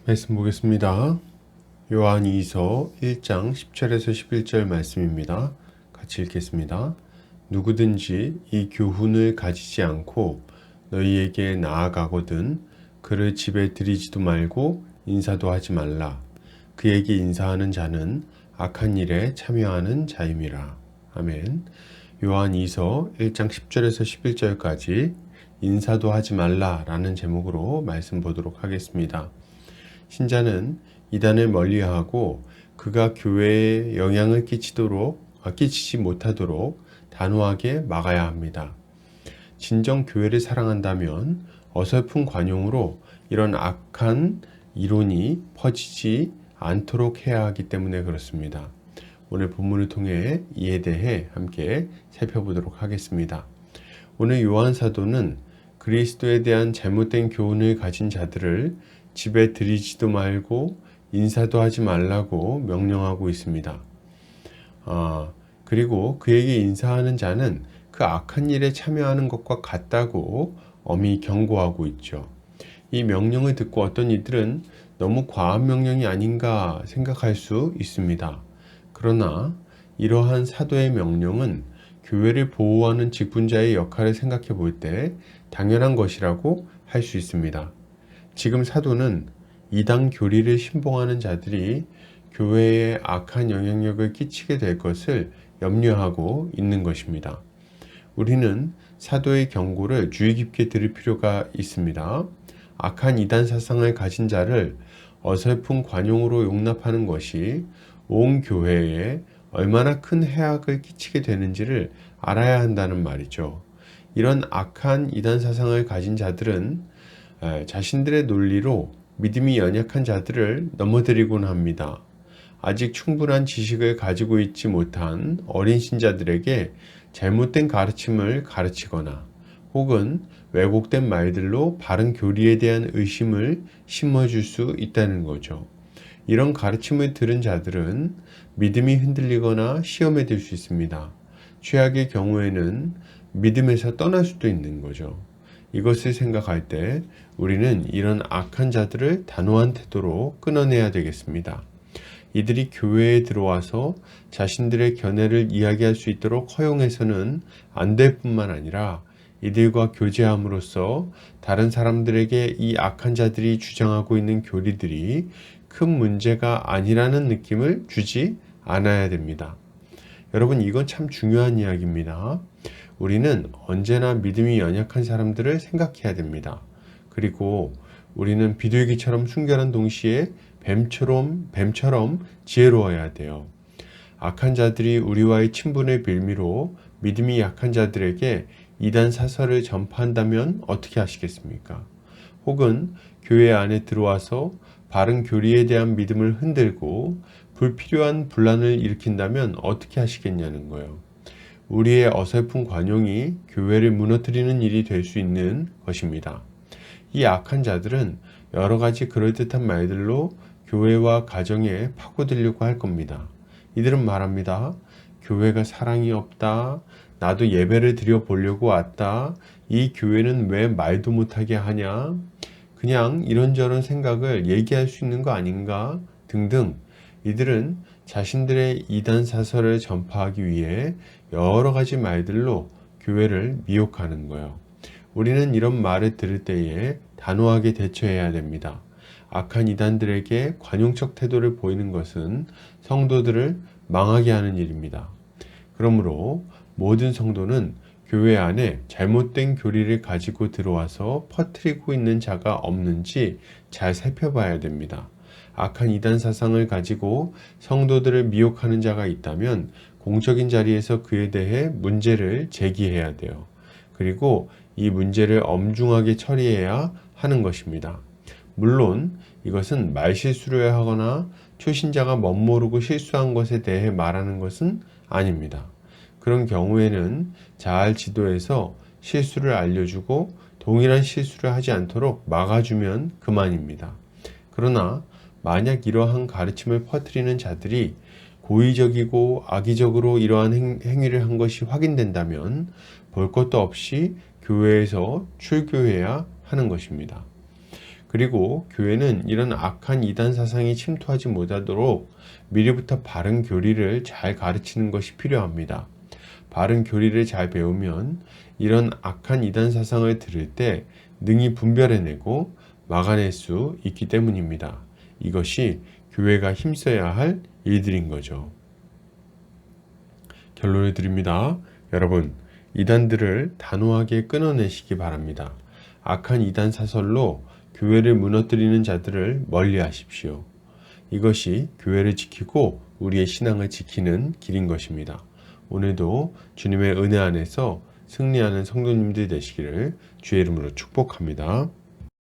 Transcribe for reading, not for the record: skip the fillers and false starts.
말씀 보겠습니다. 요한 2서 1장 10절에서 11절 말씀입니다. 같이 읽겠습니다. 누구든지 이 교훈을 가지지 않고 너희에게 나아가거든 그를 집에 들이지도 말고 인사도 하지 말라. 그에게 인사하는 자는 악한 일에 참여하는 자임이라. 아멘. 요한 2서 1장 10절에서 11절까지 인사도 하지 말라 라는 제목으로 말씀 보도록 하겠습니다. 신자는 이단을 멀리하고 그가 교회에 영향을 끼치지 못하도록 단호하게 막아야 합니다. 진정 교회를 사랑한다면 어설픈 관용으로 이런 악한 이론이 퍼지지 않도록 해야 하기 때문에 그렇습니다. 오늘 본문을 통해 이에 대해 함께 살펴보도록 하겠습니다. 오늘 요한 사도는 그리스도에 대한 잘못된 교훈을 가진 자들을 집에 들이지도 말고 인사도 하지 말라고 명령하고 있습니다. 그리고 그에게 인사하는 자는 그 악한 일에 참여하는 것과 같다고 엄히 경고하고 있죠. 이 명령을 듣고 어떤 이들은 너무 과한 명령이 아닌가 생각할 수 있습니다. 그러나 이러한 사도의 명령은 교회를 보호하는 직분자의 역할을 생각해 볼 때 당연한 것이라고 할 수 있습니다. 지금 사도는 이단 교리를 신봉하는 자들이 교회에 악한 영향력을 끼치게 될 것을 염려하고 있는 것입니다. 우리는 사도의 경고를 주의 깊게 들을 필요가 있습니다. 악한 이단 사상을 가진 자를 어설픈 관용으로 용납하는 것이 온 교회에 얼마나 큰 해악을 끼치게 되는지를 알아야 한다는 말이죠. 이런 악한 이단 사상을 가진 자들은 자신들의 논리로 믿음이 연약한 자들을 넘어뜨리곤 합니다. 아직 충분한 지식을 가지고 있지 못한 어린 신자들에게 잘못된 가르침을 가르치거나 혹은 왜곡된 말들로 바른 교리에 대한 의심을 심어줄 수 있다는 거죠. 이런 가르침을 들은 자들은 믿음이 흔들리거나 시험에 들 수 있습니다. 최악의 경우에는 믿음에서 떠날 수도 있는 거죠. 이것을 생각할 때 우리는 이런 악한 자들을 단호한 태도로 끊어내야 되겠습니다. 이들이 교회에 들어와서 자신들의 견해를 이야기할 수 있도록 허용해서는 안 될 뿐만 아니라 이들과 교제함으로써 다른 사람들에게 이 악한 자들이 주장하고 있는 교리들이 큰 문제가 아니라는 느낌을 주지 않아야 됩니다. 여러분, 이건 참 중요한 이야기입니다. 우리는 언제나 믿음이 연약한 사람들을 생각해야 됩니다. 그리고 우리는 비둘기처럼 순결한 동시에 뱀처럼 지혜로워야 돼요. 악한 자들이 우리와의 친분의 빌미로 믿음이 약한 자들에게 이단 사설을 전파한다면 어떻게 하시겠습니까? 혹은 교회 안에 들어와서 바른 교리에 대한 믿음을 흔들고 불필요한 분란을 일으킨다면 어떻게 하시겠냐는 거예요. 우리의 어설픈 관용이 교회를 무너뜨리는 일이 될 수 있는 것입니다. 이 악한 자들은 여러 가지 그럴듯한 말들로 교회와 가정에 파고들려고 할 겁니다. 이들은 말합니다. 교회가 사랑이 없다. 나도 예배를 드려보려고 왔다. 이 교회는 왜 말도 못하게 하냐. 그냥 이런저런 생각을 얘기할 수 있는 거 아닌가 등등. 이들은 자신들의 이단 사설을 전파하기 위해 여러 가지 말들로 교회를 미혹하는 거예요. 우리는 이런 말을 들을 때에 단호하게 대처해야 됩니다. 악한 이단들에게 관용적 태도를 보이는 것은 성도들을 망하게 하는 일입니다. 그러므로 모든 성도는 교회 안에 잘못된 교리를 가지고 들어와서 퍼뜨리고 있는 자가 없는지 잘 살펴봐야 됩니다. 악한 이단 사상을 가지고 성도들을 미혹하는 자가 있다면 공적인 자리에서 그에 대해 문제를 제기해야 돼요. 그리고 이 문제를 엄중하게 처리해야 하는 것입니다. 물론 이것은 말실수를 하거나 초신자가 멋모르고 실수한 것에 대해 말하는 것은 아닙니다. 그런 경우에는 잘 지도해서 실수를 알려주고 동일한 실수를 하지 않도록 막아주면 그만입니다. 그러나 만약 이러한 가르침을 퍼뜨리는 자들이 고의적이고 악의적으로 이러한 행위를 한 것이 확인된다면 볼 것도 없이 교회에서 출교해야 하는 것입니다. 그리고 교회는 이런 악한 이단 사상이 침투하지 못하도록 미리부터 바른 교리를 잘 가르치는 것이 필요합니다. 바른 교리를 잘 배우면 이런 악한 이단 사상을 들을 때 능히 분별해내고 막아낼 수 있기 때문입니다. 이것이 교회가 힘써야 할 일들인 거죠. 결론을 드립니다. 여러분, 이단들을 단호하게 끊어내시기 바랍니다. 악한 이단 사설로 교회를 무너뜨리는 자들을 멀리 하십시오. 이것이 교회를 지키고 우리의 신앙을 지키는 길인 것입니다. 오늘도 주님의 은혜 안에서 승리하는 성도님들 되시기를 주의 이름으로 축복합니다.